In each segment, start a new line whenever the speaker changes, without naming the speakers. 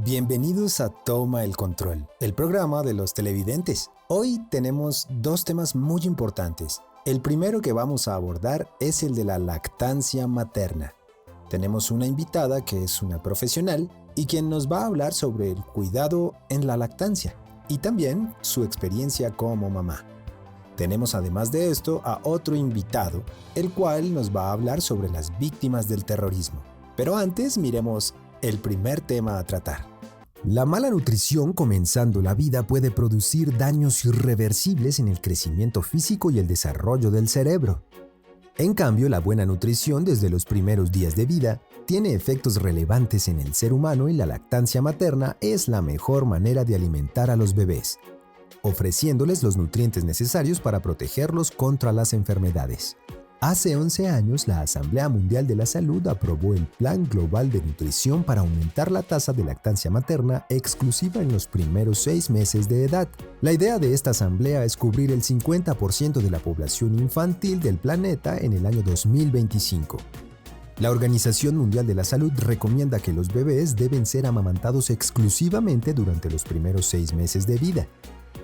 Bienvenidos a Toma el Control, el programa de los televidentes. Hoy tenemos dos temas muy importantes. El primero que vamos a abordar es el de la lactancia materna. Tenemos una invitada que es una profesional y quien nos va a hablar sobre el cuidado en la lactancia y también su experiencia como mamá. Tenemos además de esto a otro invitado, el cual nos va a hablar sobre las víctimas del terrorismo. Pero antes miremos el primer tema a tratar. La mala nutrición comenzando la vida puede producir daños irreversibles en el crecimiento físico y el desarrollo del cerebro. En cambio, la buena nutrición desde los primeros días de vida tiene efectos relevantes en el ser humano y la lactancia materna es la mejor manera de alimentar a los bebés, ofreciéndoles los nutrientes necesarios para protegerlos contra las enfermedades. Hace 11 años, la Asamblea Mundial de la Salud aprobó el Plan Global de Nutrición para aumentar la tasa de lactancia materna exclusiva en los primeros 6 meses de edad. La idea de esta asamblea es cubrir el 50% de la población infantil del planeta en el año 2025. La Organización Mundial de la Salud recomienda que los bebés deben ser amamantados exclusivamente durante los primeros 6 meses de vida,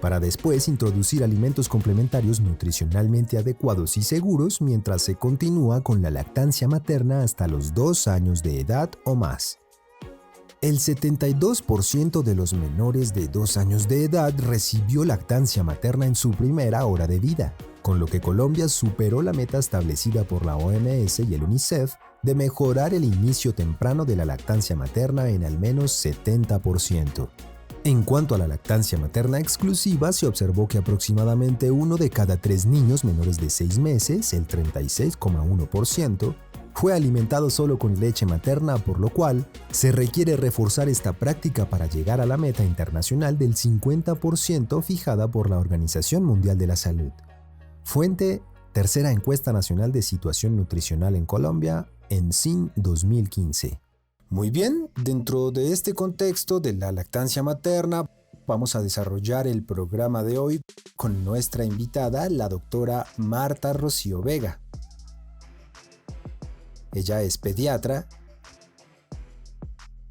para después introducir alimentos complementarios nutricionalmente adecuados y seguros mientras se continúa con la lactancia materna hasta los 2 años de edad o más. El 72% de los menores de 2 años de edad recibió lactancia materna en su primera hora de vida, con lo que Colombia superó la meta establecida por la OMS y el UNICEF de mejorar el inicio temprano de la lactancia materna en al menos 70%. En cuanto a la lactancia materna exclusiva, se observó que aproximadamente 1 de cada 3 niños menores de 6 meses, el 36,1%, fue alimentado solo con leche materna, por lo cual se requiere reforzar esta práctica para llegar a la meta internacional del 50% fijada por la Organización Mundial de la Salud. Fuente: Tercera Encuesta Nacional de Situación Nutricional en Colombia, ENSIN 2015. Muy bien, dentro de este contexto de la lactancia materna, vamos a desarrollar el programa de hoy con nuestra invitada, la doctora Marta Rocío Vega. Ella es pediatra,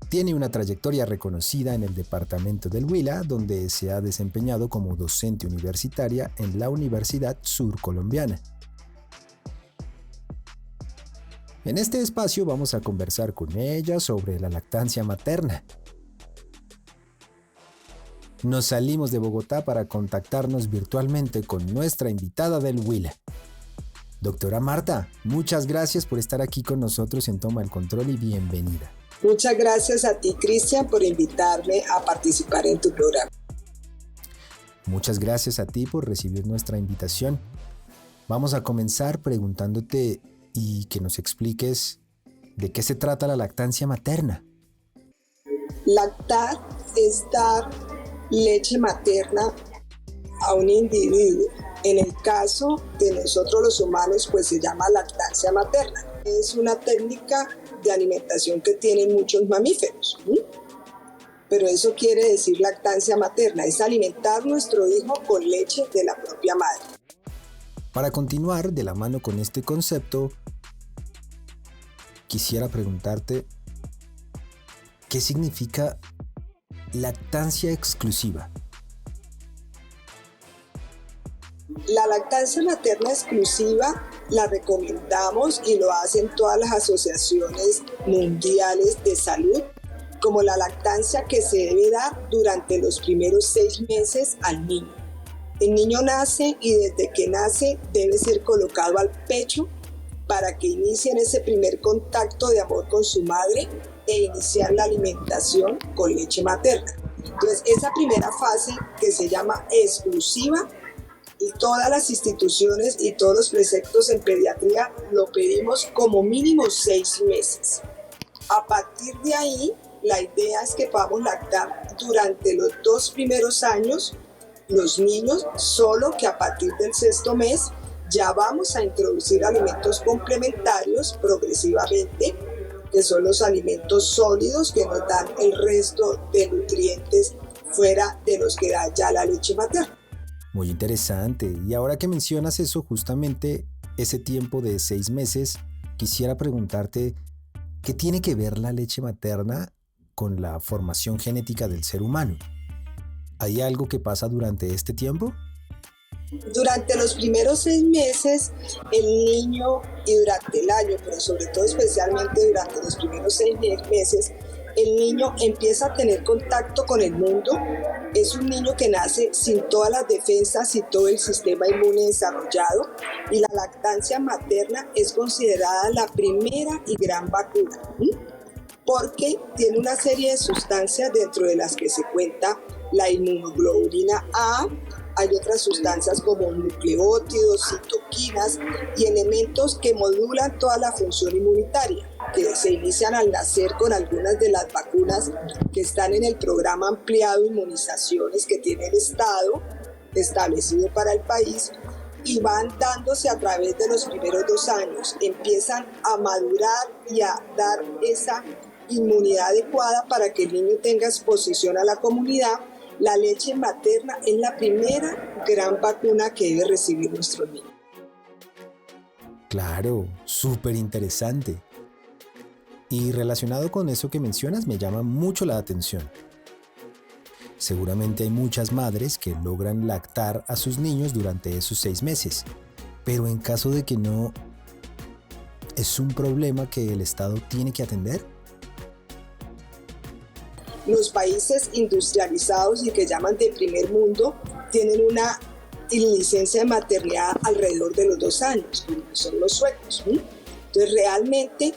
tiene una trayectoria reconocida en el departamento del Huila, donde se ha desempeñado como docente universitaria en la Universidad Surcolombiana. En este espacio vamos a conversar con ella sobre la lactancia materna. Nos salimos de Bogotá para contactarnos virtualmente con nuestra invitada del Huila. Doctora Marta, muchas gracias por estar aquí con nosotros en Toma el Control y bienvenida.
Muchas gracias a ti, Cristian, por invitarme a participar en tu programa.
Muchas gracias a ti por recibir nuestra invitación. Vamos a comenzar preguntándote y que nos expliques de qué se trata la lactancia materna.
Lactar es dar leche materna a un individuo. En el caso de nosotros los humanos, pues se llama lactancia materna. Es una técnica de alimentación que tienen muchos mamíferos. Pero eso quiere decir lactancia materna, es alimentar nuestro hijo con leche de la propia madre.
Para continuar de la mano con este concepto, quisiera preguntarte, ¿qué significa lactancia exclusiva?
La lactancia materna exclusiva la recomendamos y lo hacen todas las asociaciones mundiales de salud, como la lactancia que se debe dar durante los primeros 6 meses al niño. El niño nace y desde que nace debe ser colocado al pecho para que inicien ese primer contacto de amor con su madre e iniciar la alimentación con leche materna. Entonces, esa primera fase que se llama exclusiva, y todas las instituciones y todos los preceptos en pediatría lo pedimos como mínimo 6 meses. A partir de ahí, la idea es que podamos lactar durante los 2 primeros años los niños, solo que a partir del 6º mes ya vamos a introducir alimentos complementarios progresivamente, que son los alimentos sólidos que nos dan el resto de nutrientes fuera de los que da ya la leche materna.
Muy interesante. Y ahora que mencionas eso, justamente ese tiempo de 6 meses, quisiera preguntarte, ¿qué tiene que ver la leche materna con la formación genética del ser humano. ¿Hay algo que pasa durante este tiempo?
Durante los primeros 6 meses, el niño, y durante el año, pero sobre todo especialmente durante los primeros 6 meses, el niño empieza a tener contacto con el mundo. Es un niño que nace sin todas las defensas y todo el sistema inmune desarrollado, y la lactancia materna es considerada la primera y gran vacuna, porque tiene una serie de sustancias dentro de las que se cuenta la inmunoglobulina A. Hay otras sustancias como nucleótidos, citoquinas y elementos que modulan toda la función inmunitaria, que se inician al nacer con algunas de las vacunas que están en el programa ampliado de inmunizaciones que tiene el Estado establecido para el país, y van dándose a través de los primeros 2 años. Empiezan a madurar y a dar esa inmunidad adecuada para que el niño tenga exposición a la comunidad. La leche materna es la primera gran vacuna que debe recibir nuestro niño.
Claro, súper interesante. Y relacionado con eso que mencionas, me llama mucho la atención. Seguramente hay muchas madres que logran lactar a sus niños durante esos 6 meses, pero en caso de que no, ¿es un problema que el Estado tiene que atender?
Los países industrializados y que llaman de primer mundo tienen una licencia de maternidad alrededor de los 2 años, como son los suecos. Entonces, realmente,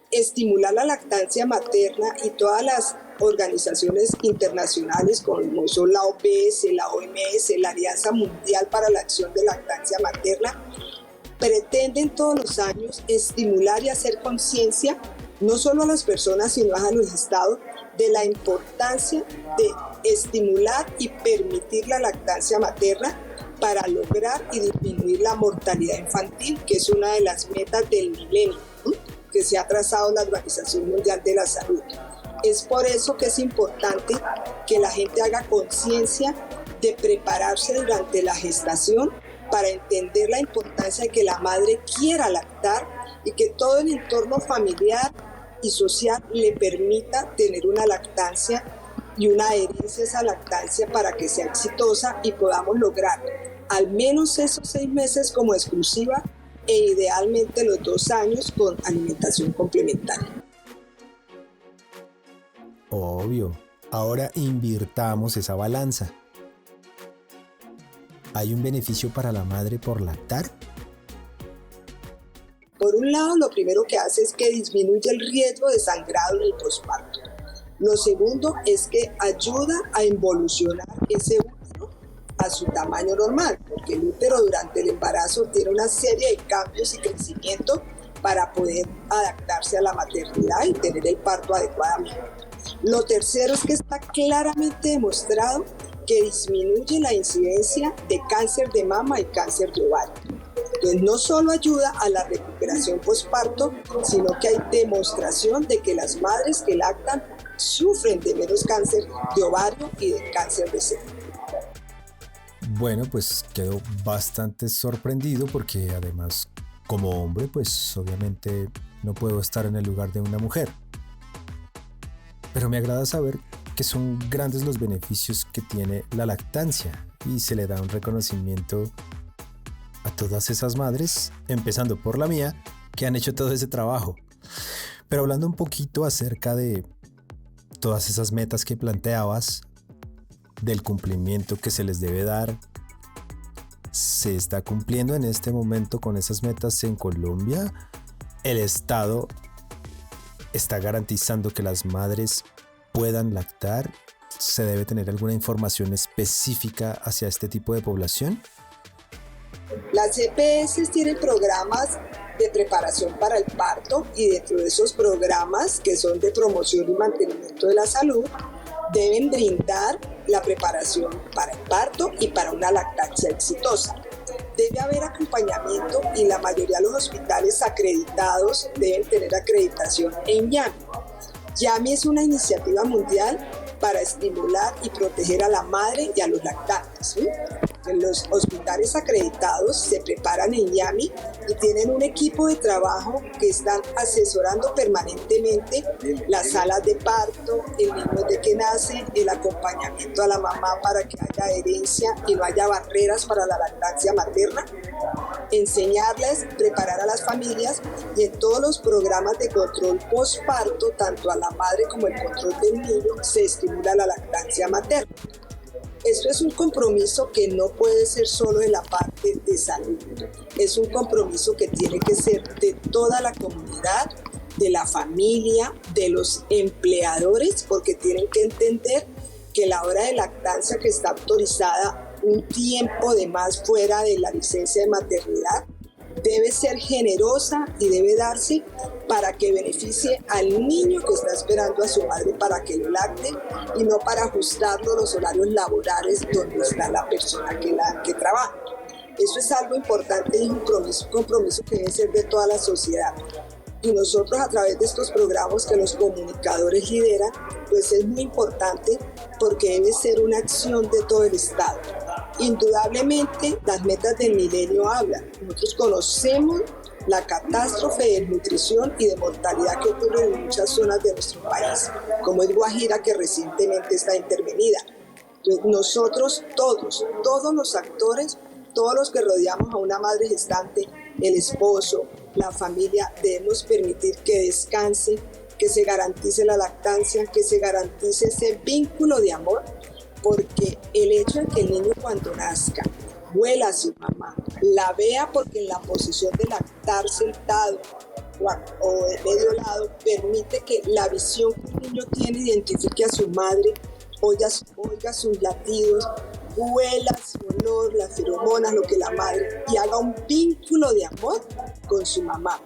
estimular la lactancia materna, y todas las organizaciones internacionales como son la OPS, la OMS, la Alianza Mundial para la Acción de Lactancia Materna, pretenden todos los años estimular y hacer conciencia, no solo a las personas, sino a los estados, de la importancia de estimular y permitir la lactancia materna para lograr y disminuir la mortalidad infantil, que es una de las metas del milenio, que se ha trazado la Organización Mundial de la Salud. Es por eso que es importante que la gente haga conciencia de prepararse durante la gestación para entender la importancia de que la madre quiera lactar y que todo el entorno familiar y social le permita tener una lactancia y una adherencia a esa lactancia para que sea exitosa y podamos lograr al menos esos 6 meses como exclusiva e idealmente los 2 años con alimentación complementaria.
Obvio. Ahora invirtamos esa balanza. ¿Hay un beneficio para la madre por lactar?
Por un lado, lo primero que hace es que disminuye el riesgo de sangrado en el posparto. Lo segundo es que ayuda a involucionar ese útero a su tamaño normal, porque el útero durante el embarazo tiene una serie de cambios y crecimiento para poder adaptarse a la maternidad y tener el parto adecuadamente. Lo tercero es que está claramente demostrado que disminuye la incidencia de cáncer de mama y cáncer de ovario. Entonces, no solo ayuda a la recuperación posparto, sino que hay demostración de que las madres que lactan sufren de menos cáncer de ovario y de cáncer de seno.
Bueno, pues quedo bastante sorprendido porque además, como hombre, pues obviamente no puedo estar en el lugar de una mujer. Pero me agrada saber que son grandes los beneficios que tiene la lactancia y se le da un reconocimiento a todas esas madres, empezando por la mía, que han hecho todo ese trabajo. Pero hablando un poquito acerca de todas esas metas que planteabas, del cumplimiento que se les debe dar, ¿se está cumpliendo en este momento con esas metas en Colombia? ¿El Estado está garantizando que las madres puedan lactar? ¿Se debe tener alguna información específica hacia este tipo de población?
Las EPS tienen programas de preparación para el parto, y dentro de esos programas, que son de promoción y mantenimiento de la salud, deben brindar la preparación para el parto y para una lactancia exitosa. Debe haber acompañamiento y la mayoría de los hospitales acreditados deben tener acreditación en YAMI. YAMI es una iniciativa mundial para estimular y proteger a la madre y a los lactantes. Los hospitales acreditados se preparan en IAMI y tienen un equipo de trabajo que están asesorando permanentemente las salas de parto, el niño desde que nace, el acompañamiento a la mamá para que haya adherencia y no haya barreras para la lactancia materna, enseñarles, preparar a las familias y en todos los programas de control postparto, tanto a la madre como el control del niño, se estimula la lactancia materna. Esto es un compromiso que no puede ser solo de la parte de salud, es un compromiso que tiene que ser de toda la comunidad, de la familia, de los empleadores, porque tienen que entender que la hora de lactancia que está autorizada un tiempo de más fuera de la licencia de maternidad debe ser generosa y debe darse para que beneficie al niño que está esperando a su madre para que lo lacte y no para ajustarlo a los horarios laborales donde está la persona que trabaja. Eso es algo importante y un compromiso que debe ser de toda la sociedad. Y nosotros a través de estos programas que los comunicadores lideran, pues es muy importante porque debe ser una acción de todo el Estado. Indudablemente las metas del milenio hablan. Nosotros conocemos la catástrofe de nutrición y de mortalidad que ocurre en muchas zonas de nuestro país, como es Guajira, que recientemente está intervenida. Entonces, nosotros todos los actores, todos los que rodeamos a una madre gestante, el esposo, la familia, debemos permitir que descanse, que se garantice la lactancia, que se garantice ese vínculo de amor, porque el hecho de que el niño cuando nazca vuela a su mamá, la vea porque en la posición de lactar sentado o de medio lado permite que la visión que el niño tiene identifique a su madre, oiga sus latidos, huela su olor, las feromonas, lo que la madre, y haga un vínculo de amor con su mamá.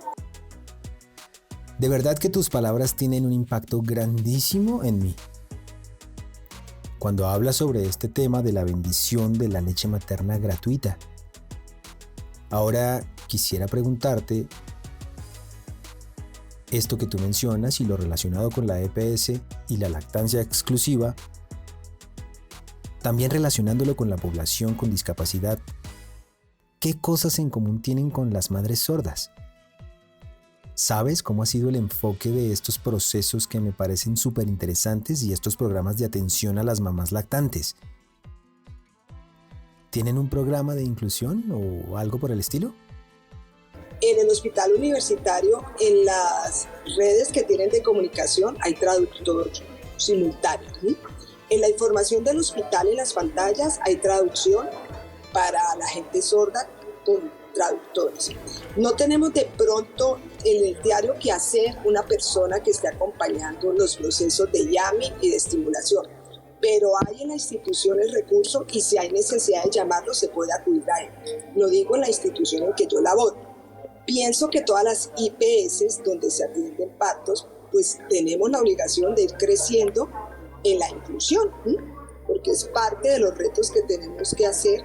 De verdad que tus palabras tienen un impacto grandísimo en mí. Cuando hablas sobre este tema de la bendición de la leche materna gratuita. Ahora quisiera preguntarte esto que tú mencionas y lo relacionado con la EPS y la lactancia exclusiva, también relacionándolo con la población con discapacidad. ¿Qué cosas en común tienen con las madres sordas? ¿Sabes cómo ha sido el enfoque de estos procesos que me parecen súper interesantes y estos programas de atención a las mamás lactantes? ¿Tienen un programa de inclusión o algo por el estilo?
En el hospital universitario, en las redes que tienen de comunicación, hay traductor simultáneo. En la información del hospital, en las pantallas, hay traducción para la gente sorda con traductores. No tenemos de pronto en el diario que hacer una persona que esté acompañando los procesos de IAMI y de estimulación, pero hay en la institución el recurso y si hay necesidad de llamarlo se puede acudir a él. Lo digo en la institución en que yo laboro. Pienso que todas las IPS donde se atienden partos, pues tenemos la obligación de ir creciendo en la inclusión, porque es parte de los retos que tenemos que hacer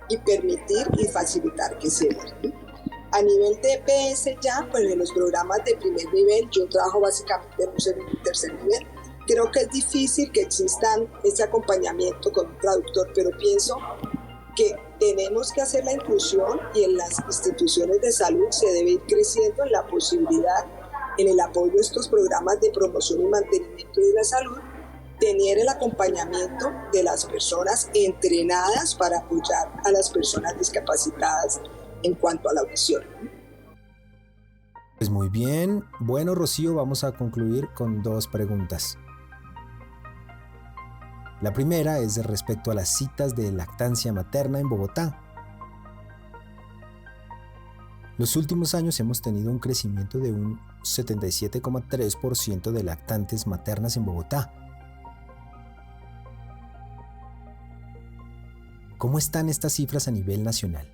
y permitir y facilitar que se den. A nivel de EPS ya, pues en los programas de primer nivel, yo trabajo básicamente en un segundo y tercer nivel. Creo que es difícil que existan ese acompañamiento con un traductor, pero pienso que tenemos que hacer la inclusión y en las instituciones de salud se debe ir creciendo en la posibilidad, en el apoyo de estos programas de promoción y mantenimiento de la salud, tener el acompañamiento de las personas entrenadas para apoyar a las personas discapacitadas en cuanto a la audición.
Pues muy bien. Bueno, Rocío, vamos a concluir con 2 preguntas. La primera es respecto a las citas de lactancia materna en Bogotá. Los últimos años hemos tenido un crecimiento de un 77,3% de lactantes maternas en Bogotá. ¿Cómo están estas cifras a nivel nacional?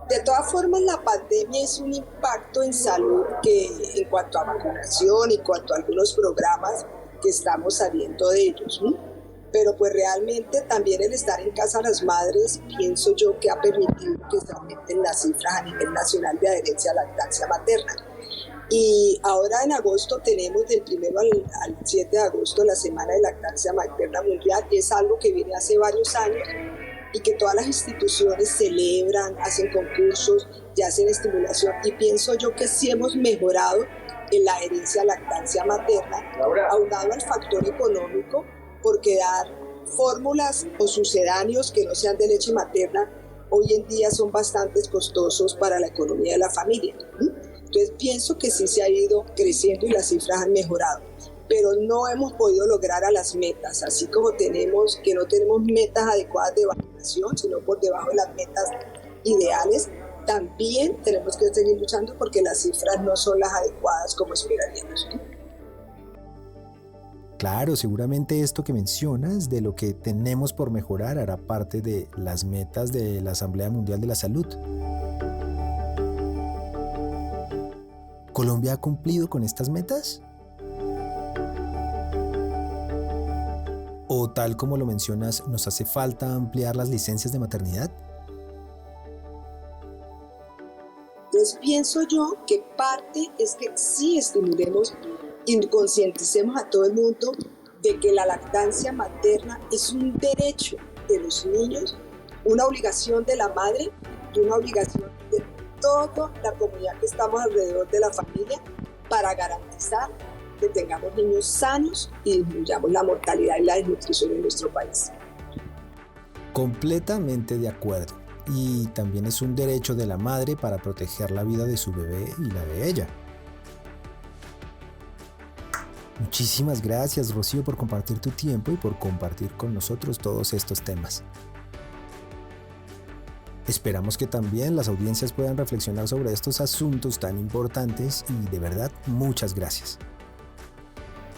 De todas formas, la pandemia hizo un impacto en salud que en cuanto a vacunación y en cuanto a algunos programas que estamos saliendo de ellos, ¿no? Pero pues realmente también el estar en casa de las madres, pienso yo que ha permitido que se aumenten las cifras a nivel nacional de adherencia a lactancia materna. Y ahora en agosto tenemos del 1 al 7 de agosto la Semana de Lactancia Materna Mundial, que es algo que viene hace varios años y que todas las instituciones celebran, hacen concursos y hacen estimulación. Y pienso yo que sí hemos mejorado en la adherencia a lactancia materna, aunado al factor económico, porque dar fórmulas o sucedáneos que no sean de leche materna hoy en día son bastante costosos para la economía de la familia. Entonces pienso que sí se ha ido creciendo y las cifras han mejorado, pero no hemos podido lograr a las metas, así como que no tenemos metas adecuadas de vacunación, sino por debajo de las metas ideales. También tenemos que seguir luchando porque las cifras no son las adecuadas como esperaríamos.
Claro, seguramente esto que mencionas de lo que tenemos por mejorar hará parte de las metas de la Asamblea Mundial de la Salud. ¿Colombia ha cumplido con estas metas? ¿O tal como lo mencionas, nos hace falta ampliar las licencias de maternidad?
Entonces pienso yo que parte es que sí estimulemos y concienticemos a todo el mundo de que la lactancia materna es un derecho de los niños, una obligación de la madre y una obligación de toda la comunidad que estamos alrededor de la familia para garantizar que tengamos niños sanos y disminuyamos la mortalidad y la desnutrición en nuestro país.
Completamente de acuerdo. Y también es un derecho de la madre para proteger la vida de su bebé y la de ella. Muchísimas gracias, Rocío, por compartir tu tiempo y por compartir con nosotros todos estos temas. Esperamos que también las audiencias puedan reflexionar sobre estos asuntos tan importantes y de verdad, muchas gracias.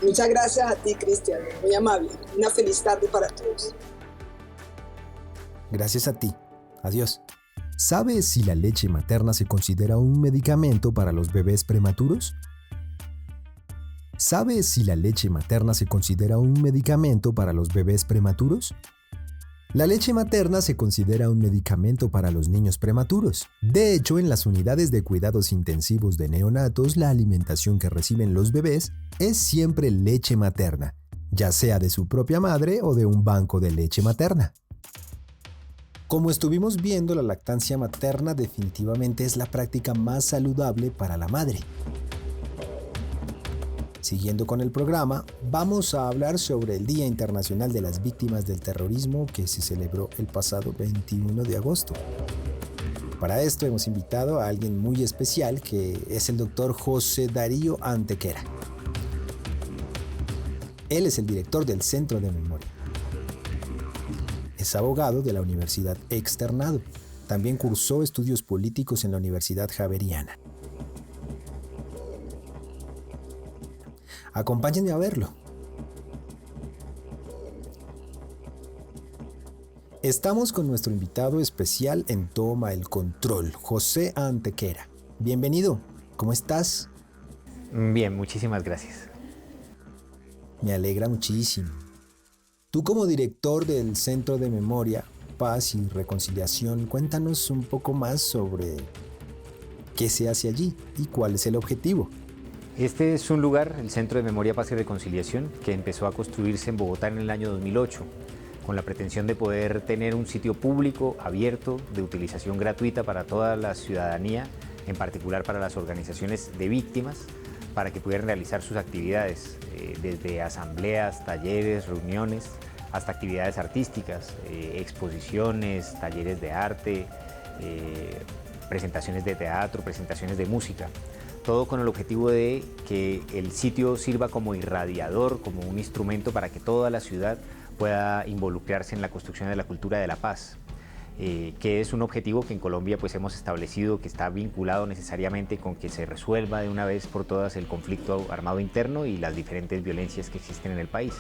Muchas gracias a ti, Cristian, muy amable. Una feliz tarde para todos.
Gracias a ti. Adiós. ¿Sabes si la leche materna se considera un medicamento para los bebés prematuros? ¿Sabes si la leche materna se considera un medicamento para los bebés prematuros? La leche materna se considera un medicamento para los niños prematuros. De hecho, en las unidades de cuidados intensivos de neonatos, la alimentación que reciben los bebés es siempre leche materna, ya sea de su propia madre o de un banco de leche materna. Como estuvimos viendo, la lactancia materna definitivamente es la práctica más saludable para la madre. Siguiendo con el programa, vamos a hablar sobre el Día Internacional de las Víctimas del Terrorismo que se celebró el pasado 21 de agosto. Para esto hemos invitado a alguien muy especial que es el doctor José Darío Antequera. Él es el director del Centro de Memoria. Es abogado de la Universidad Externado. También cursó estudios políticos en la Universidad Javeriana. Acompáñenme a verlo. Estamos con nuestro invitado especial en Toma el Control, José Antequera. Bienvenido, ¿cómo estás?
Bien, muchísimas gracias.
Me alegra muchísimo. Tú como director del Centro de Memoria, Paz y Reconciliación, cuéntanos un poco más sobre qué se hace allí y cuál es el objetivo.
Este es un lugar, el Centro de Memoria, Paz y Reconciliación, que empezó a construirse en Bogotá en el año 2008, con la pretensión de poder tener un sitio público, abierto, de utilización gratuita para toda la ciudadanía, en particular para las organizaciones de víctimas, para que pudieran realizar sus actividades, desde asambleas, talleres, reuniones, hasta actividades artísticas, exposiciones, talleres de arte, presentaciones de teatro, presentaciones de música. Todo con el objetivo de que el sitio sirva como irradiador, como un instrumento para que toda la ciudad pueda involucrarse en la construcción de la cultura de la paz, que es un objetivo que en Colombia pues hemos establecido que está vinculado necesariamente con que se resuelva de una vez por todas el conflicto armado interno y las diferentes violencias que existen en el país.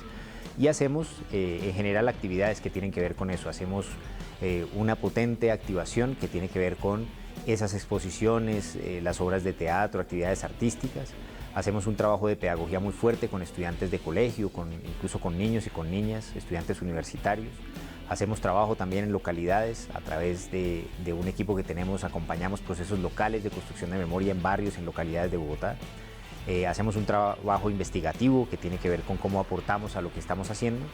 Y hacemos en general actividades que tienen que ver con eso. Hacemos una potente activación que tiene que ver con esas exposiciones, las obras de teatro, actividades artísticas. Hacemos un trabajo de pedagogía muy fuerte con estudiantes de colegio, incluso con niños y con niñas, estudiantes universitarios. Hacemos trabajo también en localidades a través de un equipo que tenemos, acompañamos procesos locales de construcción de memoria en barrios, en localidades de Bogotá. Hacemos un trabajo investigativo que tiene que ver con cómo aportamos a lo que estamos haciendo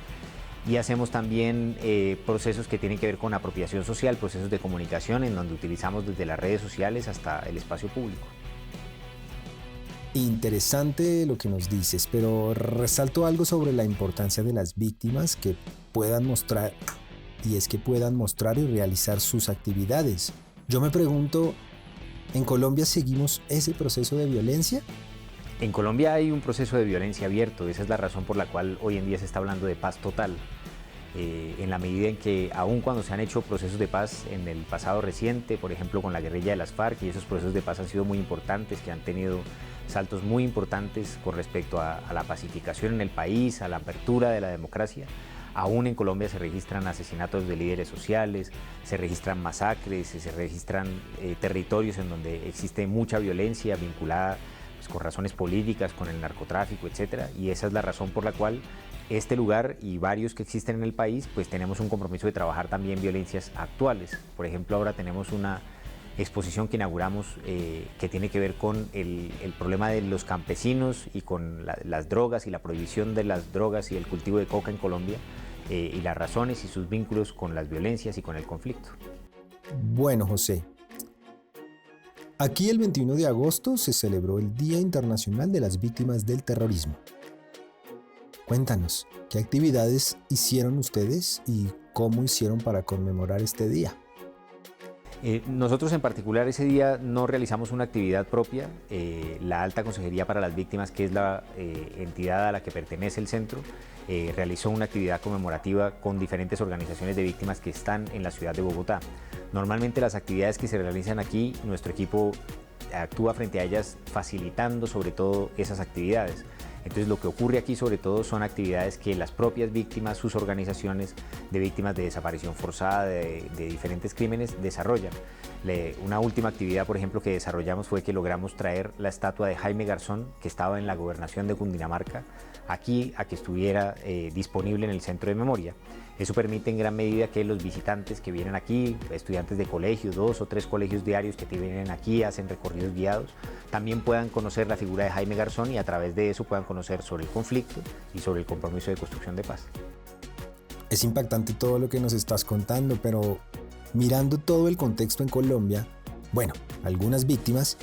y hacemos también procesos que tienen que ver con apropiación social, procesos de comunicación en donde utilizamos desde las redes sociales hasta el espacio público.
Interesante lo que nos dices, pero resalto algo sobre la importancia de las víctimas que puedan mostrar, y es que puedan mostrar y realizar sus actividades. Yo me pregunto, ¿en Colombia seguimos ese proceso de violencia?
En Colombia hay un proceso de violencia abierto, esa es la razón por la cual hoy en día se está hablando de paz total. En la medida en que, aun cuando se han hecho procesos de paz en el pasado reciente, por ejemplo con la guerrilla de las FARC, y esos procesos de paz han sido muy importantes, que han tenido saltos muy importantes con respecto a la pacificación en el país, a la apertura de la democracia, aún en Colombia se registran asesinatos de líderes sociales, se registran masacres, se registran territorios en donde existe mucha violencia vinculada pues, con razones políticas, con el narcotráfico, etc. Y esa es la razón por la cual este lugar y varios que existen en el país, pues tenemos un compromiso de trabajar también violencias actuales. Por ejemplo, ahora tenemos una exposición que inauguramos que tiene que ver con el problema de los campesinos y con las drogas y la prohibición de las drogas y el cultivo de coca en Colombia y las razones y sus vínculos con las violencias y con el conflicto.
Bueno, José, aquí el 21 de agosto se celebró el Día Internacional de las Víctimas del Terrorismo. Cuéntanos, ¿qué actividades hicieron ustedes y cómo hicieron para conmemorar este día?
Nosotros en particular ese día no realizamos una actividad propia. La Alta Consejería para las Víctimas, que es la entidad a la que pertenece el centro, realizó una actividad conmemorativa con diferentes organizaciones de víctimas que están en la ciudad de Bogotá. Normalmente las actividades que se realizan aquí, nuestro equipo actúa frente a ellas facilitando sobre todo esas actividades. Entonces lo que ocurre aquí sobre todo son actividades que las propias víctimas, sus organizaciones de víctimas de desaparición forzada, de diferentes crímenes, desarrollan. Una última actividad, por ejemplo, que desarrollamos fue que logramos traer la estatua de Jaime Garzón, que estaba en la gobernación de Cundinamarca, aquí a que estuviera disponible en el centro de memoria. Eso permite en gran medida que los visitantes que vienen aquí, estudiantes de colegios, 2 o 3 colegios diarios que vienen aquí, hacen recorridos guiados, también puedan conocer la figura de Jaime Garzón y a través de eso puedan conocer sobre el conflicto y sobre el compromiso de construcción de paz.
Es impactante todo lo que nos estás contando, pero mirando todo el contexto en Colombia, bueno, algunas víctimas,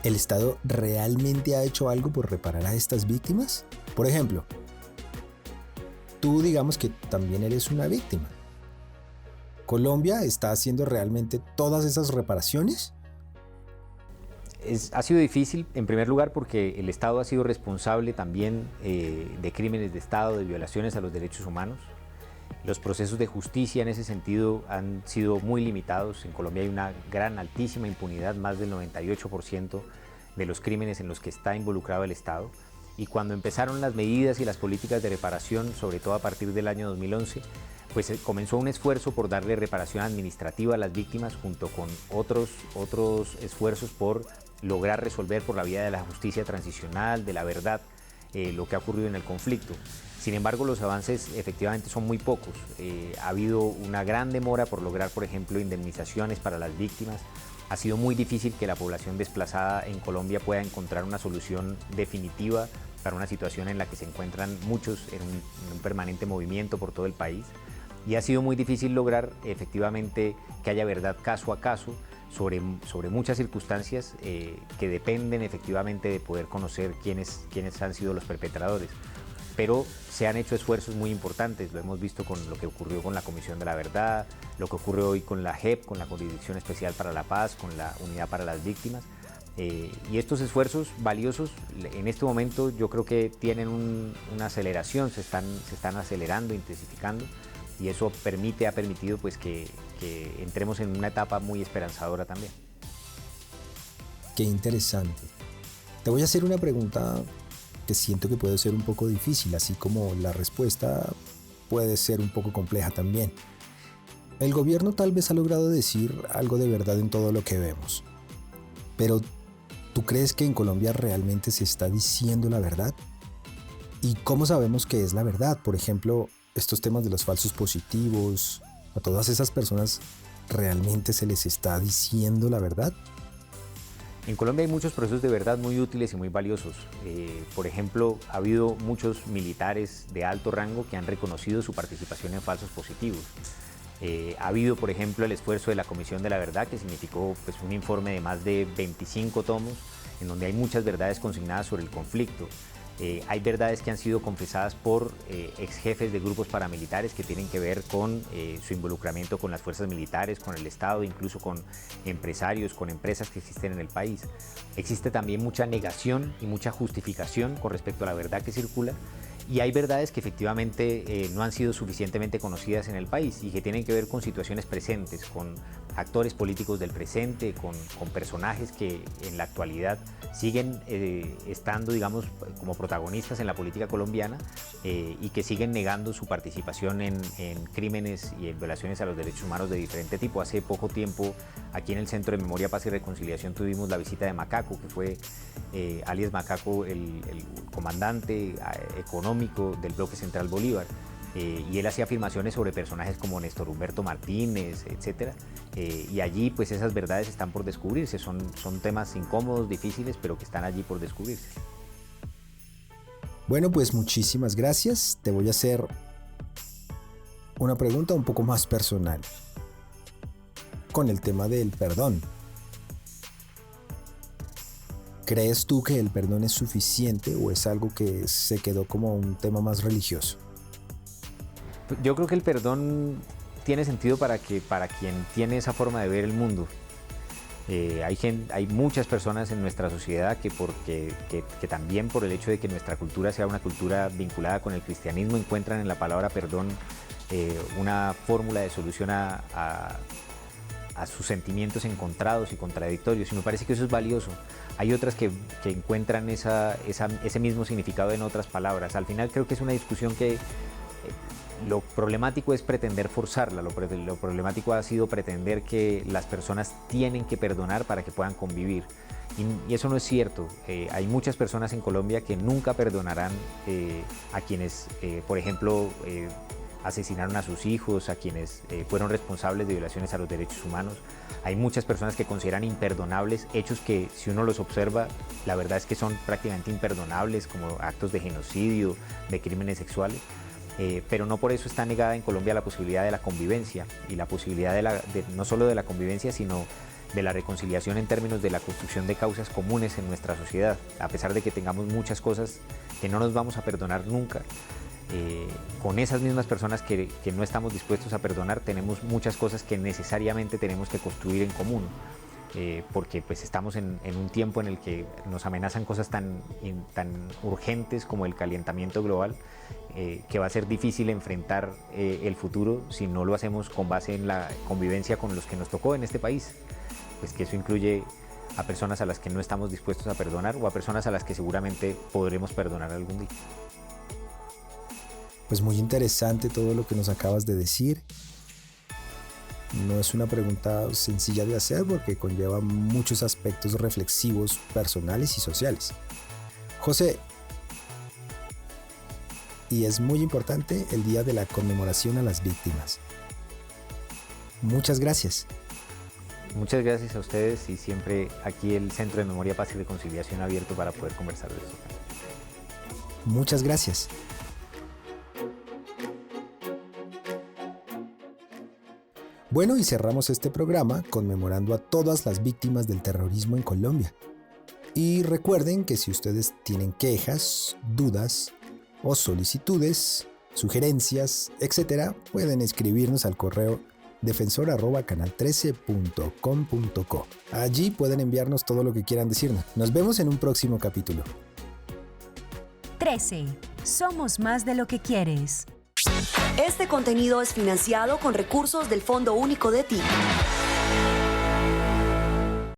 ¿el Estado realmente ha hecho algo por reparar a estas víctimas? Por ejemplo, tú digamos que también eres una víctima. ¿Colombia está haciendo realmente todas esas reparaciones?
Ha sido difícil, en primer lugar, porque el Estado ha sido responsable también de crímenes de Estado, de violaciones a los derechos humanos. Los procesos de justicia en ese sentido han sido muy limitados. En Colombia hay una altísima impunidad, más del 98% de los crímenes en los que está involucrado el Estado. Y cuando empezaron las medidas y las políticas de reparación, sobre todo a partir del año 2011, pues comenzó un esfuerzo por darle reparación administrativa a las víctimas junto con otros esfuerzos por lograr resolver por la vía de la justicia transicional, de la verdad, lo que ha ocurrido en el conflicto. Sin embargo, los avances efectivamente son muy pocos. Ha habido una gran demora por lograr, por ejemplo, indemnizaciones para las víctimas. Ha sido muy difícil que la población desplazada en Colombia pueda encontrar una solución definitiva para una situación en la que se encuentran muchos en un permanente movimiento por todo el país. Y ha sido muy difícil lograr efectivamente que haya verdad caso a caso sobre muchas circunstancias que dependen efectivamente de poder conocer quiénes han sido los perpetradores. Pero se han hecho esfuerzos muy importantes, lo hemos visto con lo que ocurrió con la Comisión de la Verdad, lo que ocurre hoy con la JEP, con la Jurisdicción Especial para la Paz, con la Unidad para las Víctimas. Y estos esfuerzos valiosos en este momento yo creo que tienen una aceleración, se están acelerando, intensificando, y eso ha permitido pues que entremos en una etapa muy esperanzadora también.
Qué interesante. Te voy a hacer una pregunta que siento que puede ser un poco difícil, así como la respuesta puede ser un poco compleja también. El gobierno tal vez ha logrado decir algo de verdad en todo lo que vemos, pero ¿tú crees que en Colombia realmente se está diciendo la verdad? ¿Y cómo sabemos que es la verdad? Por ejemplo, estos temas de los falsos positivos, a todas esas personas, ¿realmente se les está diciendo la verdad?
En Colombia hay muchos procesos de verdad muy útiles y muy valiosos. Por ejemplo, ha habido muchos militares de alto rango que han reconocido su participación en falsos positivos. Ha habido, por ejemplo, el esfuerzo de la Comisión de la Verdad, que significó pues, un informe de más de 25 tomos, en donde hay muchas verdades consignadas sobre el conflicto. Hay verdades que han sido confesadas por ex jefes de grupos paramilitares que tienen que ver con su involucramiento con las fuerzas militares, con el Estado, incluso con empresarios, con empresas que existen en el país. Existe también mucha negación y mucha justificación con respecto a la verdad que circula. Y hay verdades que efectivamente no han sido suficientemente conocidas en el país y que tienen que ver con situaciones presentes, con actores políticos del presente, con personajes que en la actualidad siguen estando, digamos, como protagonistas en la política colombiana y que siguen negando su participación en crímenes y en violaciones a los derechos humanos de diferente tipo. Hace poco tiempo, aquí en el Centro de Memoria, Paz y Reconciliación, tuvimos la visita de Macaco, que fue alias Macaco, el comandante económico del bloque central Bolívar, y él hacía afirmaciones sobre personajes como Néstor Humberto Martínez, etc. Y allí pues esas verdades están por descubrirse, son temas incómodos, difíciles, pero que están allí por descubrirse.
Bueno, pues muchísimas gracias. Te voy a hacer una pregunta un poco más personal con el tema del perdón. ¿Crees tú que el perdón es suficiente o es algo que se quedó como un tema más religioso?
Yo creo que el perdón tiene sentido para quien tiene esa forma de ver el mundo. Hay muchas personas en nuestra sociedad que también por el hecho de que nuestra cultura sea una cultura vinculada con el cristianismo encuentran en la palabra perdón una fórmula de solución a sus sentimientos encontrados y contradictorios, y me parece que eso es valioso. Hay otras que encuentran ese mismo significado en otras palabras. Al final creo que es una discusión que lo problemático es pretender forzarla, lo problemático ha sido pretender que las personas tienen que perdonar para que puedan convivir. Y eso no es cierto. Hay muchas personas en Colombia que nunca perdonarán a quienes, por ejemplo, asesinaron a sus hijos, a quienes fueron responsables de violaciones a los derechos humanos. Hay muchas personas que consideran imperdonables hechos que, si uno los observa, la verdad es que son prácticamente imperdonables, como actos de genocidio, de crímenes sexuales. Pero no por eso está negada en Colombia la posibilidad de la convivencia y la posibilidad no solo de la convivencia, sino de la reconciliación en términos de la construcción de causas comunes en nuestra sociedad. A pesar de que tengamos muchas cosas que no nos vamos a perdonar nunca, con esas mismas personas que no estamos dispuestos a perdonar, tenemos muchas cosas que necesariamente tenemos que construir en común, porque pues estamos en un tiempo en el que nos amenazan cosas tan urgentes como el calentamiento global, que va a ser difícil enfrentar el futuro si no lo hacemos con base en la convivencia con los que nos tocó en este país, pues que eso incluye a personas a las que no estamos dispuestos a perdonar o a personas a las que seguramente podremos perdonar algún día.
Pues muy interesante todo lo que nos acabas de decir. No es una pregunta sencilla de hacer porque conlleva muchos aspectos reflexivos, personales y sociales. José, y es muy importante el día de la conmemoración a las víctimas. Muchas gracias.
Muchas gracias a ustedes y siempre aquí el Centro de Memoria, Paz y Reconciliación abierto para poder conversar de esto.
Muchas gracias. Bueno, y cerramos este programa conmemorando a todas las víctimas del terrorismo en Colombia. Y recuerden que si ustedes tienen quejas, dudas o solicitudes, sugerencias, etc., pueden escribirnos al correo defensor@canal13.com.co. Allí pueden enviarnos todo lo que quieran decirnos. Nos vemos en un próximo capítulo.
13. Somos más de lo que quieres.
Este contenido es financiado con recursos del Fondo Único de TIC.